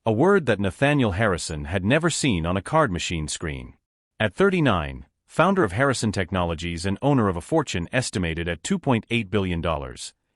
a word that Nathaniel Harrison had never seen on a card machine screen. At 39, founder of Harrison Technologies and owner of a fortune estimated at $2.8 billion,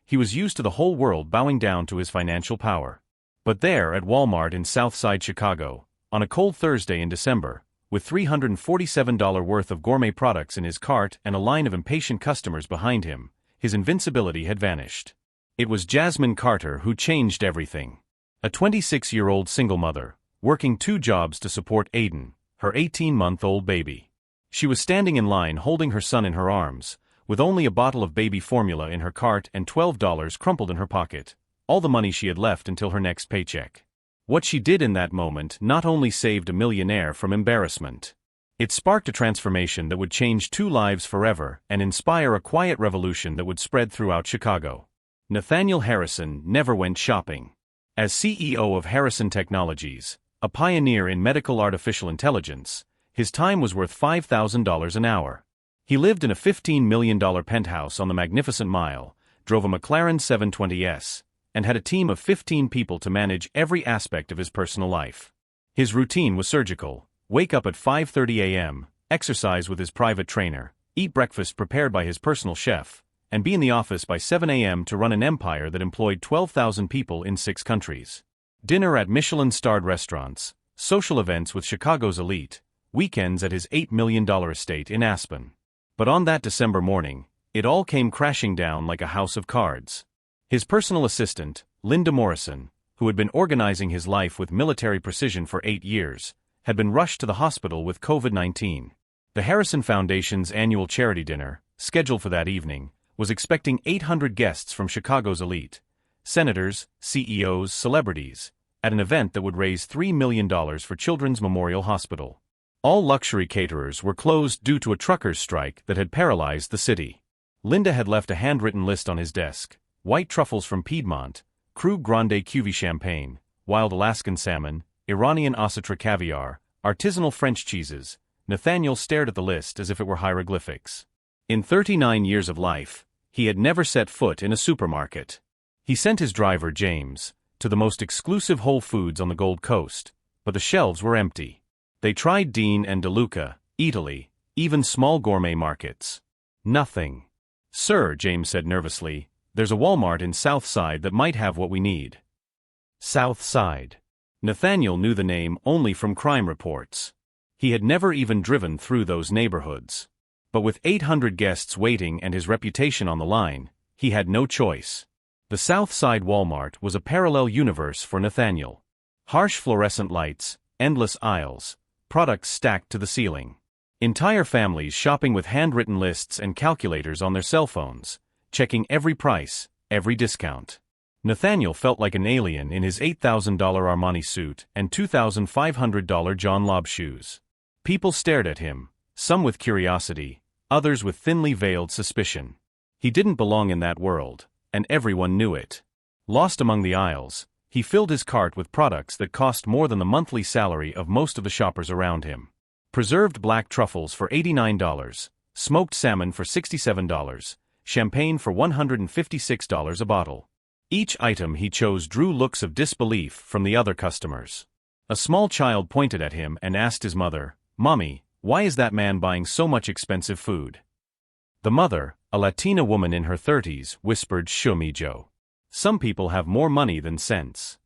he was used to the whole world bowing down to his financial power. But there at Walmart in Southside Chicago, on a cold Thursday in December, with $347 worth of gourmet products in his cart and a line of impatient customers behind him, his invincibility had vanished. It was Jasmine Carter who changed everything. A 26-year-old single mother, working 2 jobs to support Aiden, her 18-month-old baby. She was standing in line holding her son in her arms, with only a bottle of baby formula in her cart and $12 crumpled in her pocket, all the money she had left until her next paycheck. What she did in that moment not only saved a millionaire from embarrassment. It sparked a transformation that would change 2 lives forever and inspire a quiet revolution that would spread throughout Chicago. Nathaniel Harrison never went shopping. As CEO of Harrison Technologies, a pioneer in medical artificial intelligence, his time was worth $5,000 an hour. He lived in a $15 million penthouse on the Magnificent Mile, drove a McLaren 720S, and had a team of 15 people to manage every aspect of his personal life. His routine was surgical: wake up at 5:30 a.m., exercise with his private trainer, eat breakfast prepared by his personal chef, and be in the office by 7 a.m. to run an empire that employed 12,000 people in 6 countries. Dinner at Michelin-starred restaurants, social events with Chicago's elite, weekends at his $8 million estate in Aspen. But on that December morning, it all came crashing down like a house of cards. His personal assistant, Linda Morrison, who had been organizing his life with military precision for 8 years, had been rushed to the hospital with COVID-19. The Harrison Foundation's annual charity dinner, scheduled for that evening, was expecting 800 guests from Chicago's elite, senators, CEOs, celebrities, at an event that would raise $3 million for Children's Memorial Hospital. All luxury caterers were closed due to a truckers' strike that had paralyzed the city. Linda had left a handwritten list on his desk: white truffles from Piedmont, Krug Grande Cuvée champagne, wild Alaskan salmon, Iranian ossetra caviar, artisanal French cheeses. Nathaniel stared at the list as if it were hieroglyphics. In 39 years of life, he had never set foot in a supermarket. He sent his driver, James, to the most exclusive Whole Foods on the Gold Coast, but the shelves were empty. They tried Dean and DeLuca, Italy, even small gourmet markets. Nothing. "Sir," James said nervously, "there's a Walmart in Southside that might have what we need." Southside. Nathaniel knew the name only from crime reports. He had never even driven through those neighborhoods. But with 800 guests waiting and his reputation on the line, he had no choice. The Southside Walmart was a parallel universe for Nathaniel. Harsh fluorescent lights, endless aisles, products stacked to the ceiling. Entire families shopping with handwritten lists and calculators on their cell phones, checking every price, every discount. Nathaniel felt like an alien in his $8,000 Armani suit and $2,500 John Lobb shoes. People stared at him, some with curiosity, others with thinly veiled suspicion. He didn't belong in that world, and everyone knew it. Lost among the aisles, he filled his cart with products that cost more than the monthly salary of most of the shoppers around him. Preserved black truffles for $89, smoked salmon for $67, champagne for $156 a bottle. Each item he chose drew looks of disbelief from the other customers. A small child pointed at him and asked his mother, "Mommy, why is that man buying so much expensive food?" The mother, a Latina woman in her 30s, whispered, "Show me, Joe. Some people have more money than sense."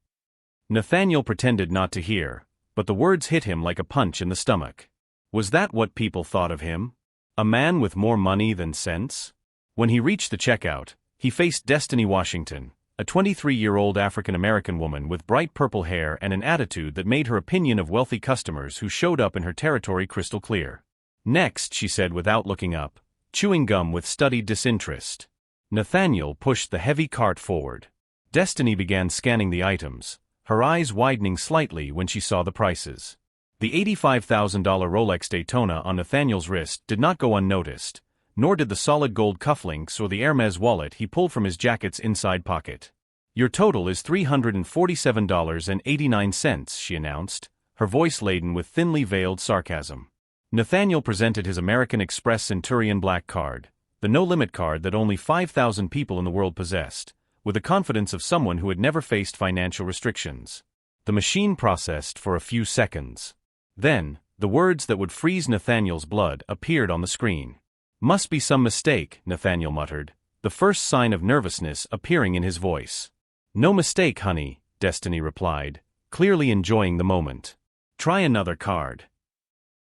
Nathaniel pretended not to hear, but the words hit him like a punch in the stomach. Was that what people thought of him? A man with more money than sense? When he reached the checkout, he faced Destiny Washington, a 23-year-old African-American woman with bright purple hair and an attitude that made her opinion of wealthy customers who showed up in her territory crystal clear. "Next," she said without looking up, chewing gum with studied disinterest. Nathaniel pushed the heavy cart forward. Destiny began scanning the items, her eyes widening slightly when she saw the prices. The $85,000 Rolex Daytona on Nathaniel's wrist did not go unnoticed, nor did the solid gold cufflinks or the Hermes wallet he pulled from his jacket's inside pocket. "Your total is $347.89, she announced, her voice laden with thinly veiled sarcasm. Nathaniel presented his American Express Centurion Black Card, the no-limit card that only 5,000 people in the world possessed, with the confidence of someone who had never faced financial restrictions. The machine processed for a few seconds. Then, the words that would freeze Nathaniel's blood appeared on the screen. "Must be some mistake," Nathaniel muttered, the first sign of nervousness appearing in his voice. "No mistake, honey," Destiny replied, clearly enjoying the moment. "Try another card."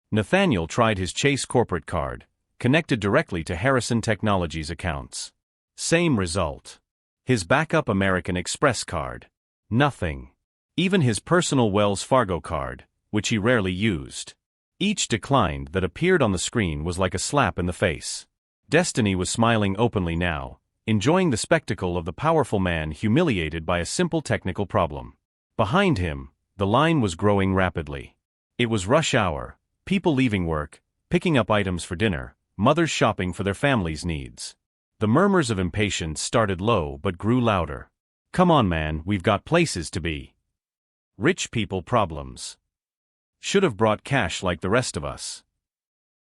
Nathaniel tried his Chase corporate card, connected directly to Harrison Technologies accounts. Same result. His backup American Express card. Nothing. Even his personal Wells Fargo card, which he rarely used. Each declined that appeared on the screen was like a slap in the face. Destiny was smiling openly now, enjoying the spectacle of the powerful man humiliated by a simple technical problem. Behind him, the line was growing rapidly. It was rush hour, people leaving work, picking up items for dinner, mothers shopping for their families' needs. The murmurs of impatience started low but grew louder. "Come on, man, we've got places to be. Rich people problems. Should have brought cash like the rest of us."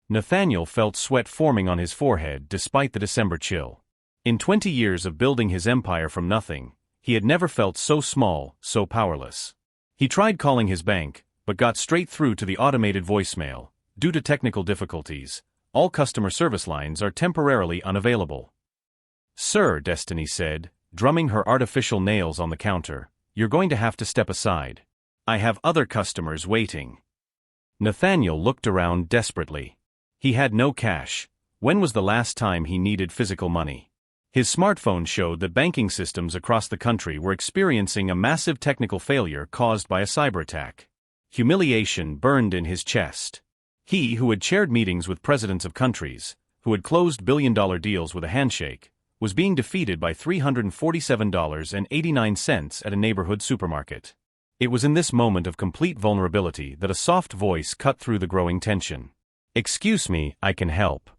Nathaniel felt sweat forming on his forehead despite the December chill. In 20 years of building his empire from nothing, he had never felt so small, so powerless. He tried calling his bank, but got straight through to the automated voicemail. Due to technical difficulties, all customer service lines are temporarily unavailable. "Sir," Destiny said, drumming her artificial nails on the counter, "you're going to have to step aside. I have other customers waiting." Nathaniel looked around desperately. He had no cash. When was the last time he needed physical money? His smartphone showed that banking systems across the country were experiencing a massive technical failure caused by a cyber attack. Humiliation burned in his chest. He, who had chaired meetings with presidents of countries, who had closed billion-dollar deals with a handshake, was being defeated by $347.89 at a neighborhood supermarket. It was in this moment of complete vulnerability that a soft voice cut through the growing tension. "Excuse me, I can help."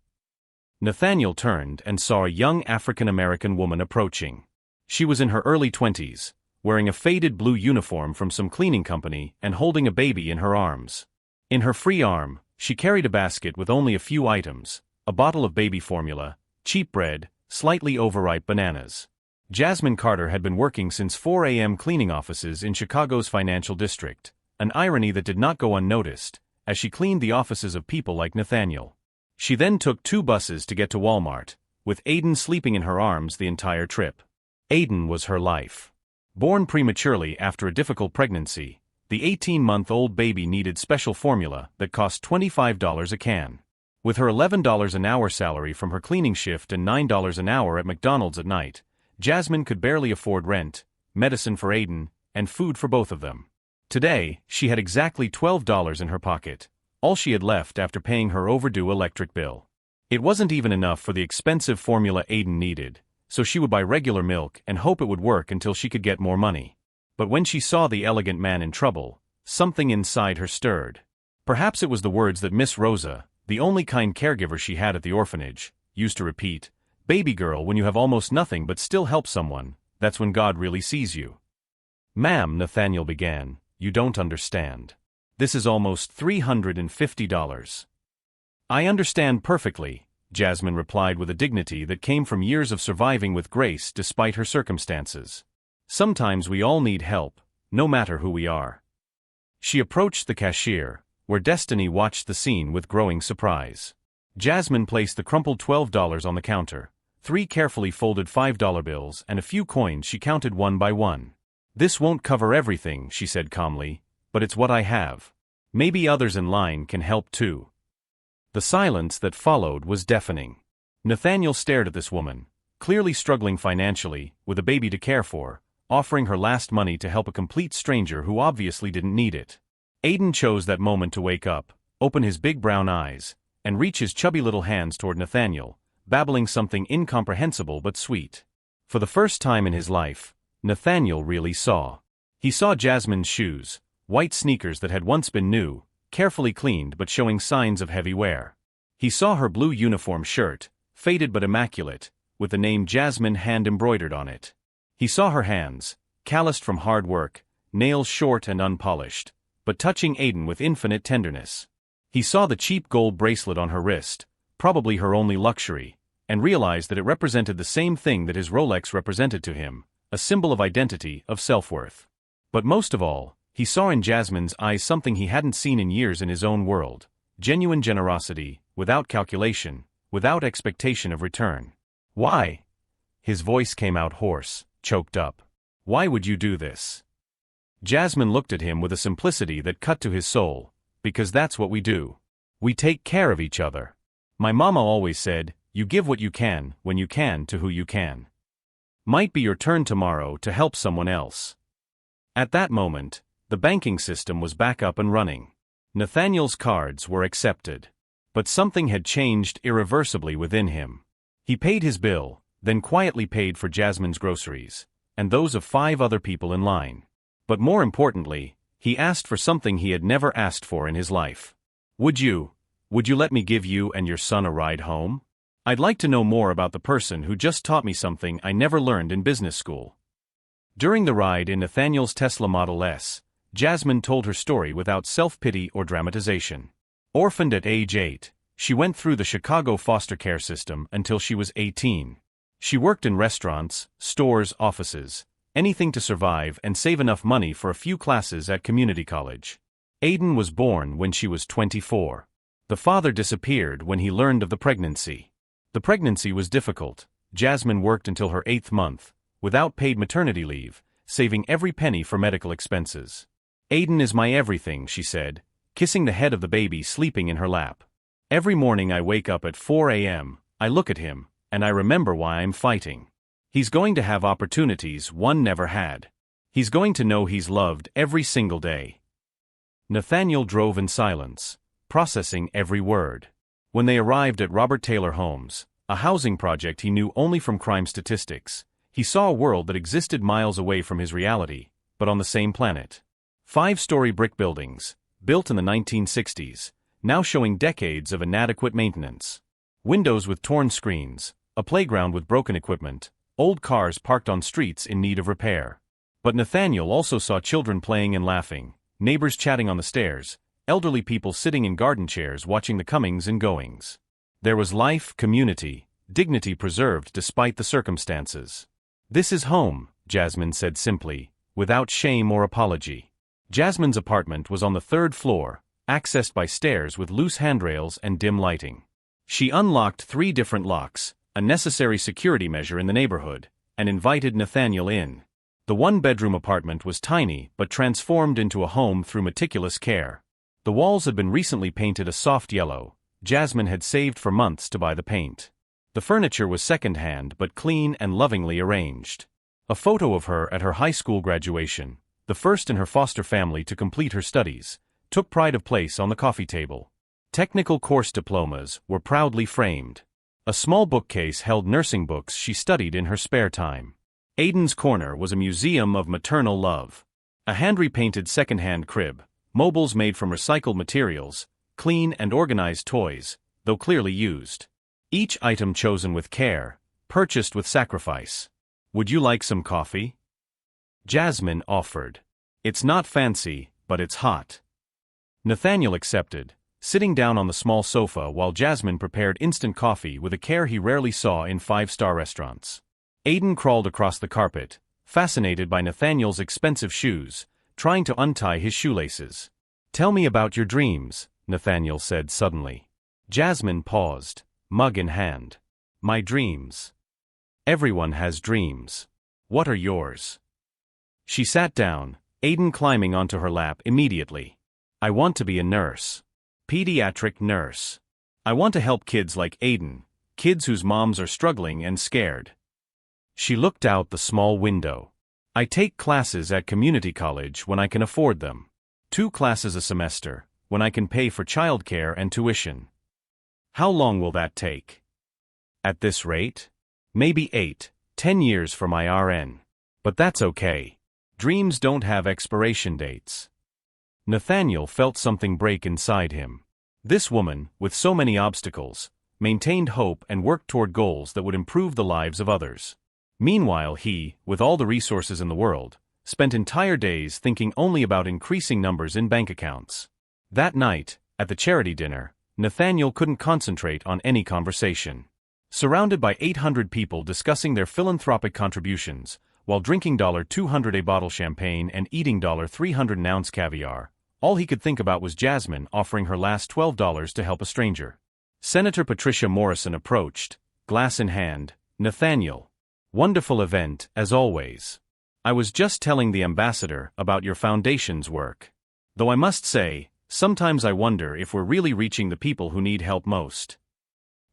Nathaniel turned and saw a young African-American woman approaching. She was in her early 20s, wearing a faded blue uniform from some cleaning company and holding a baby in her arms. In her free arm, she carried a basket with only a few items: a bottle of baby formula, cheap bread, slightly overripe bananas. Jasmine Carter had been working since 4 a.m. cleaning offices in Chicago's financial district, an irony that did not go unnoticed, as she cleaned the offices of people like Nathaniel. She then took 2 buses to get to Walmart, with Aiden sleeping in her arms the entire trip. Aiden was her life. Born prematurely after a difficult pregnancy, the 18-month-old baby needed special formula that cost $25 a can. With her $11 an hour salary from her cleaning shift and $9 an hour at McDonald's at night, Jasmine could barely afford rent, medicine for Aiden, and food for both of them. Today, she had exactly $12 in her pocket, all she had left after paying her overdue electric bill. It wasn't even enough for the expensive formula Aiden needed, so she would buy regular milk and hope it would work until she could get more money. But when she saw the elegant man in trouble, something inside her stirred. Perhaps it was the words that Miss Rosa, the only kind caregiver she had at the orphanage, used to repeat: "Baby girl, when you have almost nothing but still help someone, that's when God really sees you." "Ma'am," Nathaniel began, "you don't understand. This is almost $350. "I understand perfectly," Jasmine replied with a dignity that came from years of surviving with grace despite her circumstances. "Sometimes we all need help, no matter who we are." She approached the cashier, where Destiny watched the scene with growing surprise. Jasmine placed the crumpled $12 on the counter, 3 carefully folded $5 bills and a few coins she counted one by one. "This won't cover everything," she said calmly, "but it's what I have. Maybe others in line can help too." The silence that followed was deafening. Nathaniel stared at this woman, clearly struggling financially, with a baby to care for, offering her last money to help a complete stranger who obviously didn't need it. Aiden chose that moment to wake up, open his big brown eyes, and reach his chubby little hands toward Nathaniel, babbling something incomprehensible but sweet. For the first time in his life, Nathaniel really saw. He saw Jasmine's shoes, white sneakers that had once been new, carefully cleaned but showing signs of heavy wear. He saw her blue uniform shirt, faded but immaculate, with the name Jasmine hand-embroidered on it. He saw her hands, calloused from hard work, nails short and unpolished, but touching Aiden with infinite tenderness. He saw the cheap gold bracelet on her wrist, probably her only luxury, and realized that it represented the same thing that his Rolex represented to him, a symbol of identity, of self-worth. But most of all, He saw in Jasmine's eyes something he hadn't seen in years in his own world. Genuine generosity, without calculation, without expectation of return. Why? His voice came out hoarse, choked up. Why would you do this? Jasmine looked at him with a simplicity that cut to his soul. Because that's what we do. We take care of each other. My mama always said, you give what you can, when you can, to who you can. Might be your turn tomorrow to help someone else. At that moment, the banking system was back up and running. Nathaniel's cards were accepted. But something had changed irreversibly within him. He paid his bill, then quietly paid for Jasmine's groceries, and those of 5 other people in line. But more importantly, he asked for something he had never asked for in his life. Would you let me give you and your son a ride home? I'd like to know more about the person who just taught me something I never learned in business school. During the ride in Nathaniel's Tesla Model S, Jasmine told her story without self-pity or dramatization. Orphaned at age 8, she went through the Chicago foster care system until she was 18. She worked in restaurants, stores, offices, anything to survive and save enough money for a few classes at community college. Aiden was born when she was 24. The father disappeared when he learned of the pregnancy. The pregnancy was difficult. Jasmine worked until her 8th month, without paid maternity leave, saving every penny for medical expenses. Aiden is my everything, she said, kissing the head of the baby sleeping in her lap. Every morning I wake up at 4 a.m., I look at him, and I remember why I'm fighting. He's going to have opportunities one never had. He's going to know he's loved every single day. Nathaniel drove in silence, processing every word. When they arrived at Robert Taylor Homes, a housing project he knew only from crime statistics, he saw a world that existed miles away from his reality, but on the same planet. 5-story brick buildings, built in the 1960s, now showing decades of inadequate maintenance. Windows with torn screens, a playground with broken equipment, old cars parked on streets in need of repair. But Nathaniel also saw children playing and laughing, neighbors chatting on the stairs, elderly people sitting in garden chairs watching the comings and goings. There was life, community, dignity preserved despite the circumstances. This is home, Jasmine said simply, without shame or apology. Jasmine's apartment was on the 3rd floor, accessed by stairs with loose handrails and dim lighting. She unlocked 3 different locks, a necessary security measure in the neighborhood, and invited Nathaniel in. The 1-bedroom apartment was tiny but transformed into a home through meticulous care. The walls had been recently painted a soft yellow. Jasmine had saved for months to buy the paint. The furniture was second-hand but clean and lovingly arranged. A photo of her at her high school graduation, the first in her foster family to complete her studies, took pride of place on the coffee table. Technical course diplomas were proudly framed. A small bookcase held nursing books she studied in her spare time. Aiden's corner was a museum of maternal love. A hand-repainted second-hand crib, mobiles made from recycled materials, clean and organized toys, though clearly used. Each item chosen with care, purchased with sacrifice. Would you like some coffee? Jasmine offered. It's not fancy, but it's hot. Nathaniel accepted, sitting down on the small sofa while Jasmine prepared instant coffee with a care he rarely saw in 5-star restaurants. Aiden crawled across the carpet, fascinated by Nathaniel's expensive shoes, trying to untie his shoelaces. Tell me about your dreams, Nathaniel said suddenly. Jasmine paused, mug in hand. My dreams. Everyone has dreams. What are yours? She sat down, Aiden climbing onto her lap immediately. I want to be a nurse. Pediatric nurse. I want to help kids like Aiden, kids whose moms are struggling and scared. She looked out the small window. I take classes at community college when I can afford them. 2 classes a semester, when I can pay for childcare and tuition. How long will that take? At this rate? Maybe 8, 10 years for my RN. But that's okay. Dreams don't have expiration dates. Nathaniel felt something break inside him. This woman, with so many obstacles, maintained hope and worked toward goals that would improve the lives of others. Meanwhile he, with all the resources in the world, spent entire days thinking only about increasing numbers in bank accounts. That night, at the charity dinner, Nathaniel couldn't concentrate on any conversation. Surrounded by 800 people discussing their philanthropic contributions, while drinking $200 a bottle champagne and eating $300 an ounce caviar. All he could think about was Jasmine offering her last $12 to help a stranger. Senator Patricia Morrison approached, glass in hand. Nathaniel. Wonderful event, as always. I was just telling the ambassador about your foundation's work. Though I must say, sometimes I wonder if we're really reaching the people who need help most.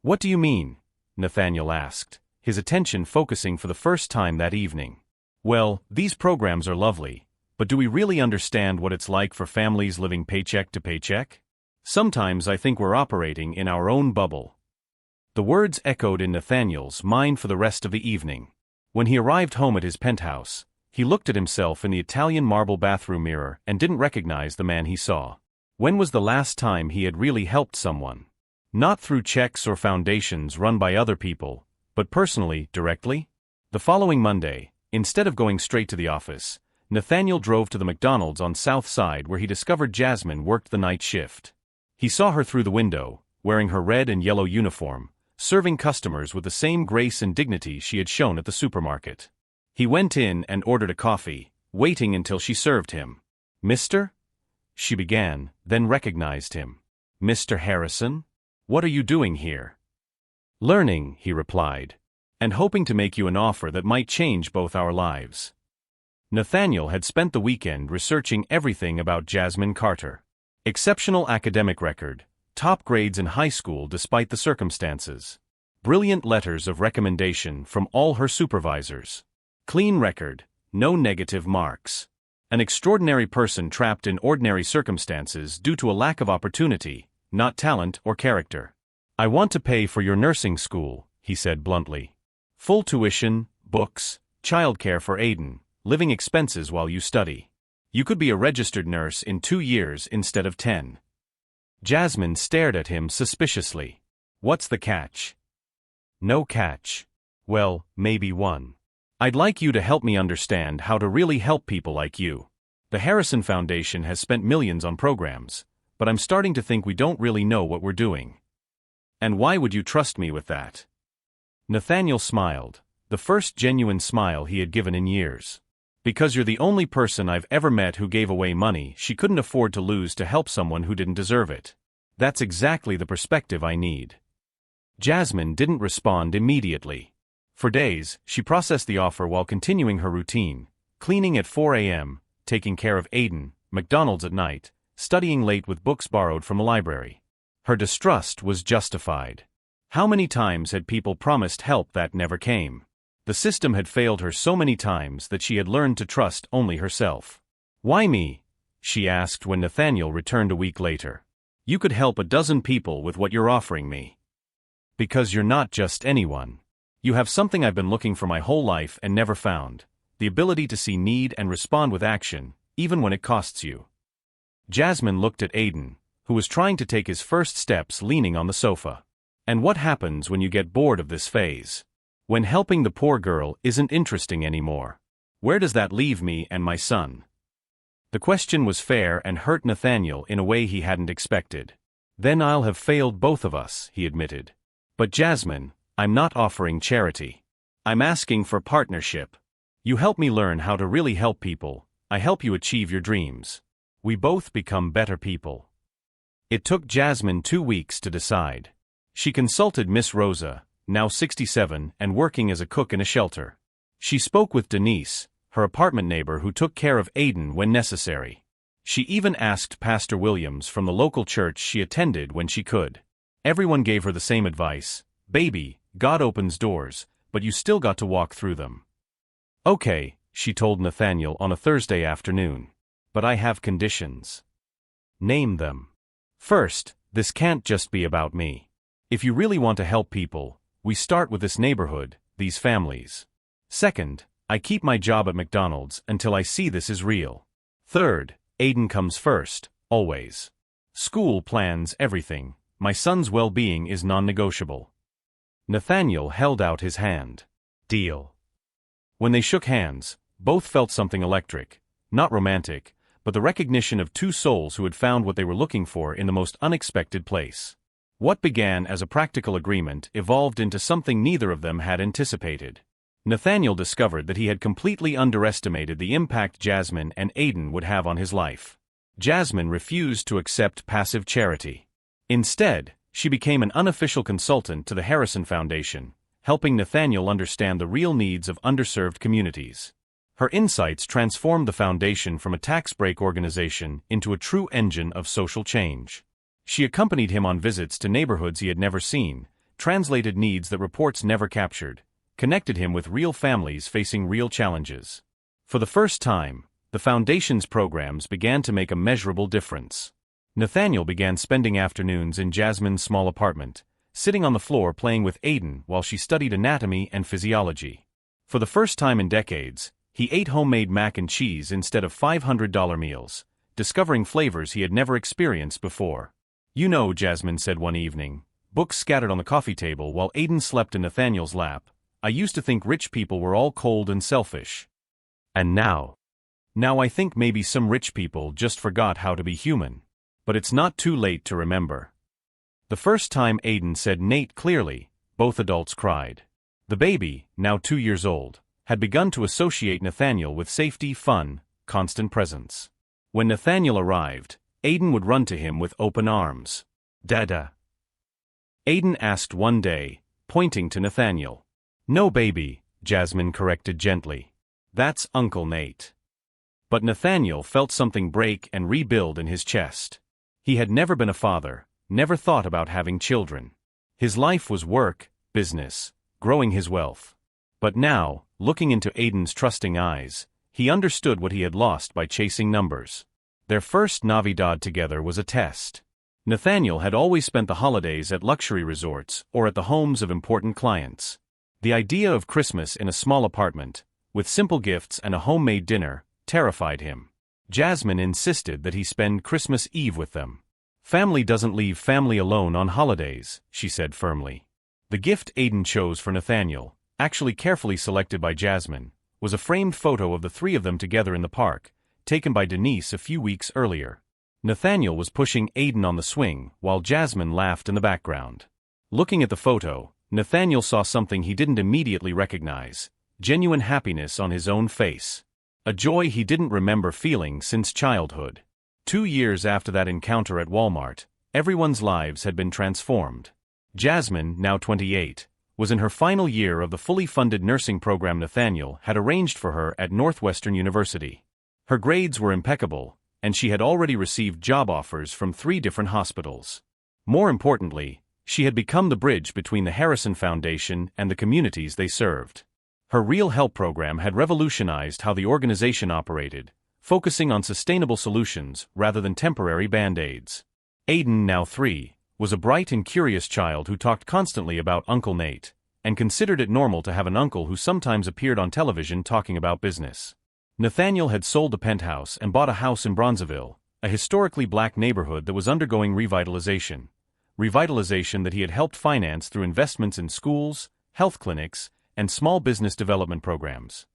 What do you mean? Nathaniel asked, his attention focusing for the first time that evening. Well, these programs are lovely, but do we really understand what it's like for families living paycheck to paycheck? Sometimes I think we're operating in our own bubble. The words echoed in Nathaniel's mind for the rest of the evening. When he arrived home at his penthouse, he looked at himself in the Italian marble bathroom mirror and didn't recognize the man he saw. When was the last time he had really helped someone? Not through checks or foundations run by other people, but personally, directly? The following Monday, instead of going straight to the office, Nathaniel drove to the McDonald's on South Side where he discovered Jasmine worked the night shift. He saw her through the window, wearing her red and yellow uniform, serving customers with the same grace and dignity she had shown at the supermarket. He went in and ordered a coffee, waiting until she served him. "Mister?" she began, then recognized him. "Mr. Harrison? What are you doing here?" "Learning," he replied, "and hoping to make you an offer that might change both our lives." Nathaniel had spent the weekend researching everything about Jasmine Carter. Exceptional academic record, top grades in high school despite the circumstances. Brilliant letters of recommendation from all her supervisors. Clean record, no negative marks. An extraordinary person trapped in ordinary circumstances due to a lack of opportunity, not talent or character. "I want to pay for your nursing school," he said bluntly. "Full tuition, books, childcare for Aiden, living expenses while you study. You could be a registered nurse in 2 years instead of 10. Jasmine stared at him suspiciously. "What's the catch?" "No catch." "Well, maybe one. I'd like you to help me understand how to really help people like you. The Harrison Foundation has spent millions on programs, but I'm starting to think we don't really know what we're doing." "And why would you trust me with that?" Nathaniel smiled, the first genuine smile he had given in years. "Because you're the only person I've ever met who gave away money she couldn't afford to lose to help someone who didn't deserve it. That's exactly the perspective I need." Jasmine didn't respond immediately. For days, she processed the offer while continuing her routine, cleaning at 4 a.m., taking care of Aiden, McDonald's at night, studying late with books borrowed from a library. Her distrust was justified. How many times had people promised help that never came? The system had failed her so many times that she had learned to trust only herself. "Why me?" she asked when Nathaniel returned a week later. "You could help a dozen people with what you're offering me." "Because you're not just anyone. You have something I've been looking for my whole life and never found, the ability to see need and respond with action, even when it costs you." Jasmine looked at Aiden, who was trying to take his first steps leaning on the sofa. "And what happens when you get bored of this phase? When helping the poor girl isn't interesting anymore? Where does that leave me and my son?" The question was fair and hurt Nathaniel in a way he hadn't expected. "Then I'll have failed both of us," he admitted. "But Jasmine, I'm not offering charity. I'm asking for partnership. You help me learn how to really help people, I help you achieve your dreams. We both become better people." It took Jasmine 2 weeks to decide. She consulted Miss Rosa, now 67 and working as a cook in a shelter. She spoke with Denise, her apartment neighbor who took care of Aiden when necessary. She even asked Pastor Williams from the local church she attended when she could. Everyone gave her the same advice: "Baby, God opens doors, but you still got to walk through them." "Okay," she told Nathaniel on a Thursday afternoon. "But I have conditions." "Name them." "First, this can't just be about me. If you really want to help people, we start with this neighborhood, these families. Second, I keep my job at McDonald's until I see this is real. Third, Aiden comes first, always. School plans everything. My son's well-being is non-negotiable." Nathaniel held out his hand. "Deal." When they shook hands, both felt something electric, not romantic, but the recognition of two souls who had found what they were looking for in the most unexpected place. What began as a practical agreement evolved into something neither of them had anticipated. Nathaniel discovered that he had completely underestimated the impact Jasmine and Aiden would have on his life. Jasmine refused to accept passive charity. Instead, she became an unofficial consultant to the Harrison Foundation, helping Nathaniel understand the real needs of underserved communities. Her insights transformed the foundation from a tax break organization into a true engine of social change. She accompanied him on visits to neighborhoods he had never seen, translated needs that reports never captured, connected him with real families facing real challenges. For the first time, the foundation's programs began to make a measurable difference. Nathaniel began spending afternoons in Jasmine's small apartment, sitting on the floor playing with Aiden while she studied anatomy and physiology. For the first time in decades, he ate homemade mac and cheese instead of $500 meals, discovering flavors he had never experienced before. "You know," Jasmine said one evening, books scattered on the coffee table while Aiden slept in Nathaniel's lap, "I used to think rich people were all cold and selfish. And now I think maybe some rich people just forgot how to be human. But it's not too late to remember." The first time Aiden said Nate clearly, both adults cried. The baby, now 2 years old, had begun to associate Nathaniel with safety, fun, constant presence. When Nathaniel arrived, Aiden would run to him with open arms. "Dada?" Aiden asked one day, pointing to Nathaniel. "No, baby," Jasmine corrected gently. "That's Uncle Nate." But Nathaniel felt something break and rebuild in his chest. He had never been a father, never thought about having children. His life was work, business, growing his wealth. But now, looking into Aiden's trusting eyes, he understood what he had lost by chasing numbers. Their first Navidad together was a test. Nathaniel had always spent the holidays at luxury resorts or at the homes of important clients. The idea of Christmas in a small apartment, with simple gifts and a homemade dinner, terrified him. Jasmine insisted that he spend Christmas Eve with them. "Family doesn't leave family alone on holidays," she said firmly. The gift Aiden chose for Nathaniel, actually carefully selected by Jasmine, was a framed photo of the three of them together in the park, taken by Denise a few weeks earlier. Nathaniel was pushing Aiden on the swing while Jasmine laughed in the background. Looking at the photo, Nathaniel saw something he didn't immediately recognize: genuine happiness on his own face. A joy he didn't remember feeling since childhood. 2 years after that encounter at Walmart, everyone's lives had been transformed. Jasmine, now 28, was in her final year of the fully funded nursing program Nathaniel had arranged for her at Northwestern University. Her grades were impeccable, and she had already received job offers from 3 different hospitals. More importantly, she had become the bridge between the Harrison Foundation and the communities they served. Her Real Help program had revolutionized how the organization operated, focusing on sustainable solutions rather than temporary band-aids. Aiden, now 3, was a bright and curious child who talked constantly about Uncle Nate, and considered it normal to have an uncle who sometimes appeared on television talking about business. Nathaniel had sold a penthouse and bought a house in Bronzeville, a historically black neighborhood that was undergoing revitalization that he had helped finance through investments in schools, health clinics, and small business development programs.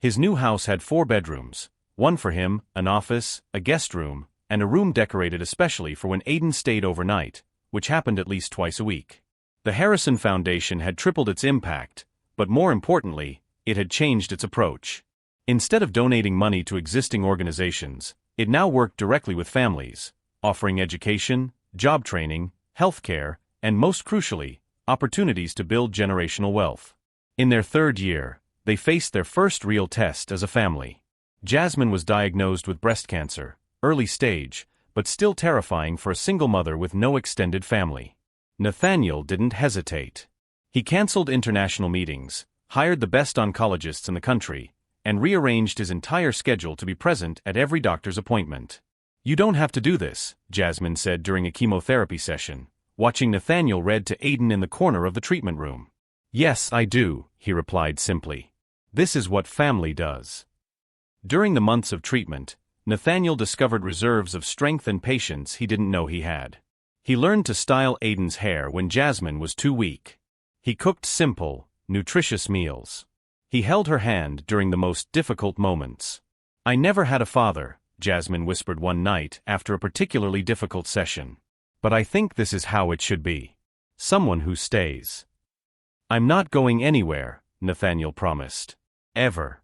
His new house had 4 bedrooms, one for him, an office, a guest room, and a room decorated especially for when Aiden stayed overnight, which happened at least twice a week. The Harrison Foundation had tripled its impact, but more importantly, it had changed its approach. Instead of donating money to existing organizations, it now worked directly with families, offering education, job training, healthcare, and most crucially, opportunities to build generational wealth. In their 3rd year, they faced their first real test as a family. Jasmine was diagnosed with breast cancer, early stage, but still terrifying for a single mother with no extended family. Nathaniel didn't hesitate. He canceled international meetings, hired the best oncologists in the country, and rearranged his entire schedule to be present at every doctor's appointment. "You don't have to do this," Jasmine said during a chemotherapy session, watching Nathaniel read to Aiden in the corner of the treatment room. "Yes, I do," he replied simply. "This is what family does." During the months of treatment, Nathaniel discovered reserves of strength and patience he didn't know he had. He learned to style Aiden's hair when Jasmine was too weak. He cooked simple, nutritious meals. He held her hand during the most difficult moments. "I never had a father," Jasmine whispered one night after a particularly difficult session. "But I think this is how it should be. Someone who stays." "I'm not going anywhere," Nathaniel promised. Ever.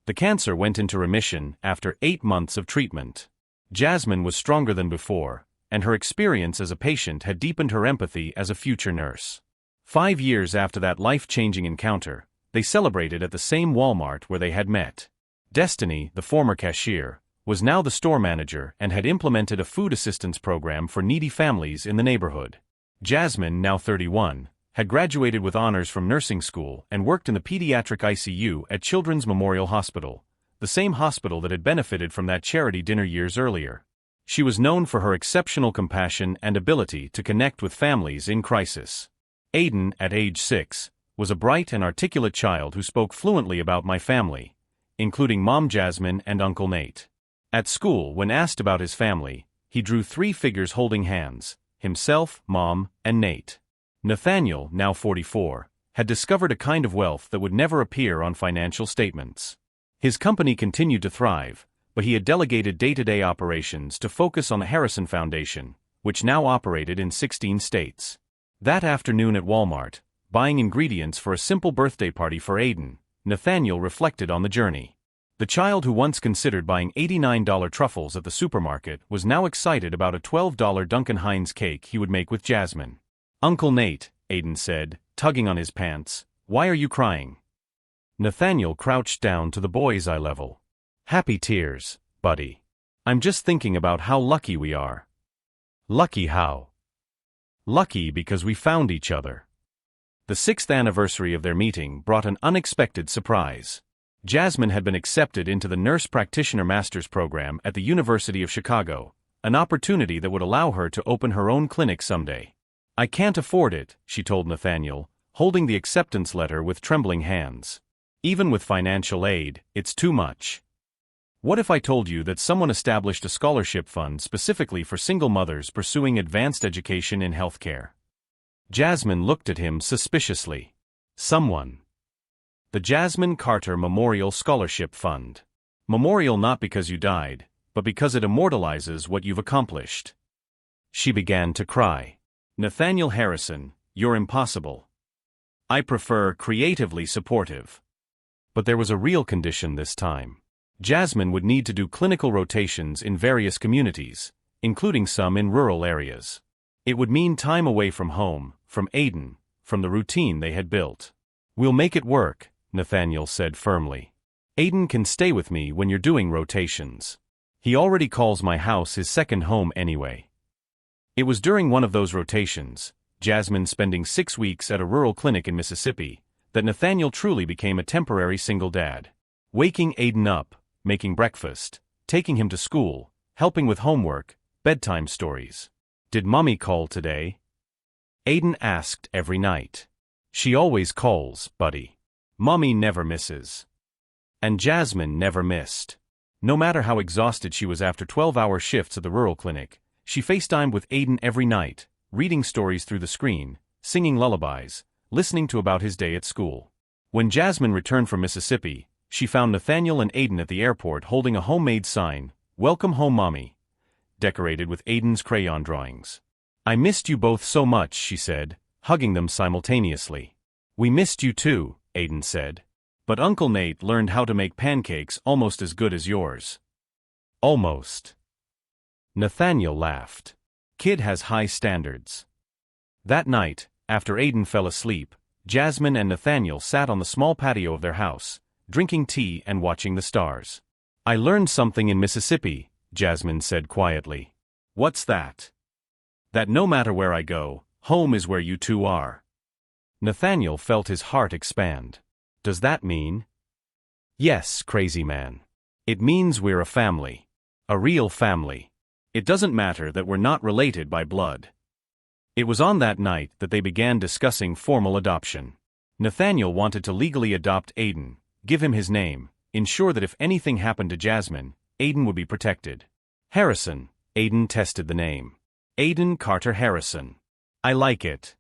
The cancer went into remission after 8 months of treatment. Jasmine was stronger than before, and her experience as a patient had deepened her empathy as a future nurse. 5 years after that life-changing encounter, they celebrated at the same Walmart where they had met. Destiny, the former cashier, was now the store manager and had implemented a food assistance program for needy families in the neighborhood. Jasmine, now 31, had graduated with honors from nursing school and worked in the pediatric ICU at Children's Memorial Hospital, the same hospital that had benefited from that charity dinner years earlier. She was known for her exceptional compassion and ability to connect with families in crisis. Aiden, at age 6, was a bright and articulate child who spoke fluently about my family, including Mom Jasmine and Uncle Nate. At school, when asked about his family, he drew 3 figures holding hands: himself, Mom, and Nate. Nathaniel, now 44, had discovered a kind of wealth that would never appear on financial statements. His company continued to thrive, but he had delegated day-to-day operations to focus on the Harrison Foundation, which now operated in 16 states. That afternoon at Walmart, buying ingredients for a simple birthday party for Aiden, Nathaniel reflected on the journey. The child who once considered buying $89 truffles at the supermarket was now excited about a $12 Duncan Hines cake he would make with Jasmine. "Uncle Nate," Aiden said, tugging on his pants, "why are you crying?" Nathaniel crouched down to the boy's eye level. "Happy tears, buddy. I'm just thinking about how lucky we are." "Lucky how?" "Lucky because we found each other." The 6th anniversary of their meeting brought an unexpected surprise. Jasmine had been accepted into the Nurse Practitioner Master's Program at the University of Chicago, an opportunity that would allow her to open her own clinic someday. "I can't afford it," she told Nathaniel, holding the acceptance letter with trembling hands. "Even with financial aid, it's too much. What if I told you that someone established a scholarship fund specifically for single mothers pursuing advanced education in healthcare?" Jasmine looked at him suspiciously. "Someone." "The Jasmine Carter Memorial Scholarship Fund. Memorial not because you died, but because it immortalizes what you've accomplished." She began to cry. "Nathaniel Harrison, you're impossible. I prefer creatively supportive." But there was a real condition this time. Jasmine would need to do clinical rotations in various communities, including some in rural areas. It would mean time away from home, from Aiden, from the routine they had built. "We'll make it work," Nathaniel said firmly. "Aiden can stay with me when you're doing rotations. He already calls my house his second home anyway." It was during one of those rotations, Jasmine spending 6 weeks at a rural clinic in Mississippi, that Nathaniel truly became a temporary single dad. Waking Aiden up, making breakfast, taking him to school, helping with homework, bedtime stories. "Did Mommy call today?" Aiden asked every night. "She always calls, buddy. Mommy never misses." And Jasmine never missed. No matter how exhausted she was after 12-hour shifts at the rural clinic, she FaceTimed with Aiden every night, reading stories through the screen, singing lullabies, listening to about his day at school. When Jasmine returned from Mississippi, she found Nathaniel and Aiden at the airport holding a homemade sign, "Welcome home, Mommy," decorated with Aiden's crayon drawings. "I missed you both so much," she said, hugging them simultaneously. "We missed you too," Aiden said. "But Uncle Nate learned how to make pancakes almost as good as yours." "Almost." Nathaniel laughed. "Kid has high standards." That night, after Aiden fell asleep, Jasmine and Nathaniel sat on the small patio of their house, drinking tea and watching the stars. "I learned something in Mississippi," Jasmine said quietly. "What's that?" "That no matter where I go, home is where you two are." Nathaniel felt his heart expand. "Does that mean?" "Yes, crazy man. It means we're a family. A real family. It doesn't matter that we're not related by blood." It was on that night that they began discussing formal adoption. Nathaniel wanted to legally adopt Aiden, give him his name, ensure that if anything happened to Jasmine, Aiden would be protected. "Harrison," Aiden tested the name. "Aiden Carter Harrison. I like it."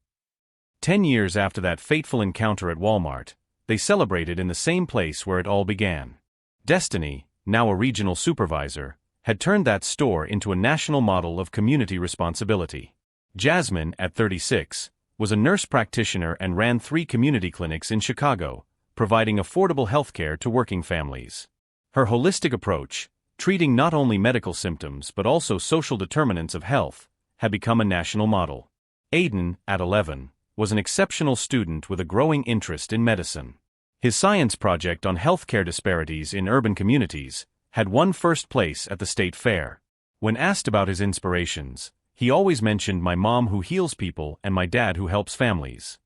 10 years after that fateful encounter at Walmart, they celebrated in the same place where it all began. Destiny, now a regional supervisor, had turned that store into a national model of community responsibility. Jasmine, at 36, was a nurse practitioner and ran 3 community clinics in Chicago, providing affordable healthcare to working families. Her holistic approach, treating not only medical symptoms but also social determinants of health, had become a national model. Aiden, at 11, was an exceptional student with a growing interest in medicine. His science project on healthcare disparities in urban communities had won first place at the state fair. When asked about his inspirations, he always mentioned my mom who heals people and my dad who helps families.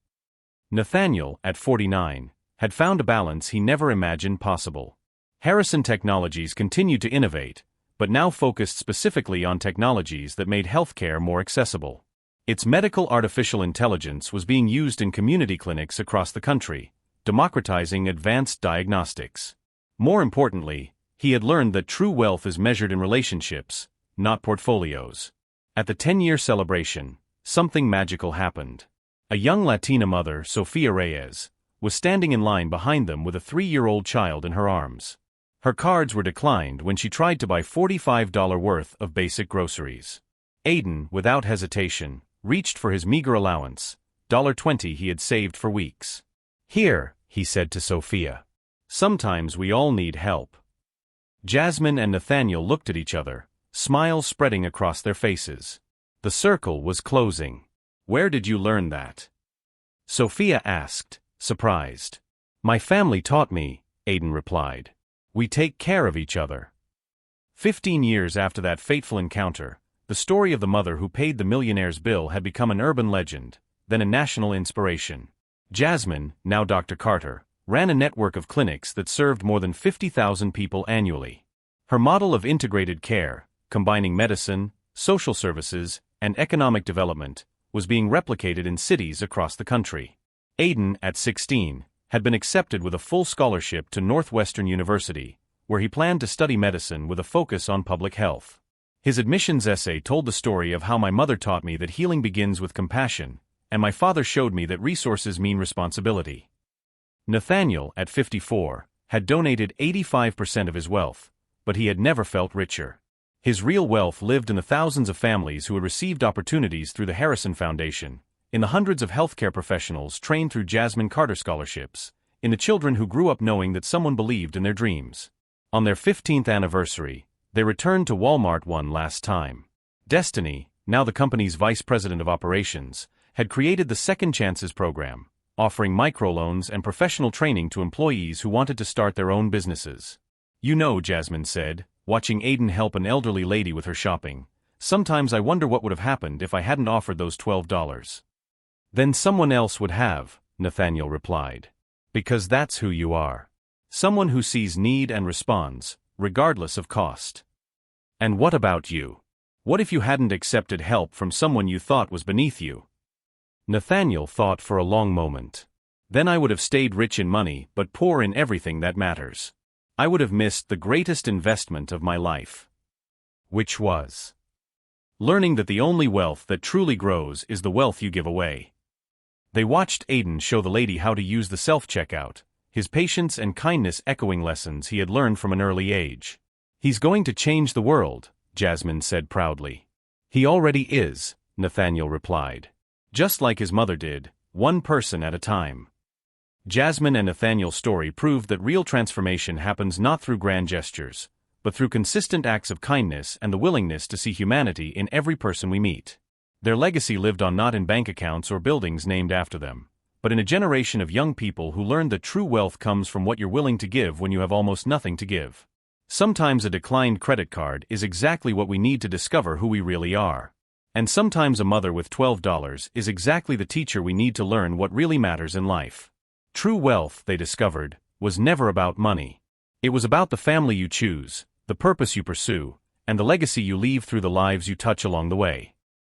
Nathaniel, at 49, had found a balance he never imagined possible. Harrison Technologies continued to innovate, but now focused specifically on technologies that made healthcare more accessible. Its medical artificial intelligence was being used in community clinics across the country, democratizing advanced diagnostics. More importantly, he had learned that true wealth is measured in relationships, not portfolios. At the 10-year celebration, something magical happened. A young Latina mother, Sofia Reyes, was standing in line behind them with a 3-year-old child in her arms. Her cards were declined when she tried to buy $45 worth of basic groceries. Aiden, without hesitation, reached for his meager allowance, $20 he had saved for weeks. "Here," he said to Sophia. "Sometimes we all need help." Jasmine and Nathaniel looked at each other, smiles spreading across their faces. The circle was closing. "Where did you learn that?" Sophia asked, surprised. "My family taught me," Aiden replied. "We take care of each other." 15 years after that fateful encounter, the story of the mother who paid the millionaire's bill had become an urban legend, then a national inspiration. Jasmine, now Dr. Carter, ran a network of clinics that served more than 50,000 people annually. Her model of integrated care, combining medicine, social services, and economic development, was being replicated in cities across the country. Aiden, at 16, had been accepted with a full scholarship to Northwestern University, where he planned to study medicine with a focus on public health. His admissions essay told the story of how my mother taught me that healing begins with compassion, and my father showed me that resources mean responsibility. Nathaniel, at 54, had donated 85% of his wealth, but he had never felt richer. His real wealth lived in the thousands of families who had received opportunities through the Harrison Foundation, in the hundreds of healthcare professionals trained through Jasmine Carter scholarships, in the children who grew up knowing that someone believed in their dreams. On their 15th anniversary, they returned to Walmart one last time. Destiny, now the company's vice president of operations, had created the Second Chances program, offering microloans and professional training to employees who wanted to start their own businesses. "You know," Jasmine said, watching Aiden help an elderly lady with her shopping, "sometimes I wonder what would have happened if I hadn't offered those $12. "Then someone else would have," Nathaniel replied. "Because that's who you are. Someone who sees need and responds, regardless of cost." "And what about you? What if you hadn't accepted help from someone you thought was beneath you?" Nathaniel thought for a long moment. "Then I would have stayed rich in money but poor in everything that matters. I would have missed the greatest investment of my life." Which was learning that the only wealth that truly grows is the wealth you give away. They watched Aiden show the lady how to use the self-checkout, his patience and kindness echoing lessons he had learned from an early age. "He's going to change the world," Jasmine said proudly. "He already is," Nathaniel replied. "Just like his mother did, one person at a time." Jasmine and Nathaniel's story proved that real transformation happens not through grand gestures, but through consistent acts of kindness and the willingness to see humanity in every person we meet. Their legacy lived on not in bank accounts or buildings named after them, but in a generation of young people who learned that true wealth comes from what you're willing to give when you have almost nothing to give. Sometimes a declined credit card is exactly what we need to discover who we really are. And sometimes a mother with $12 is exactly the teacher we need to learn what really matters in life. True wealth, they discovered, was never about money. It was about the family you choose, the purpose you pursue, and the legacy you leave through the lives you touch along the way.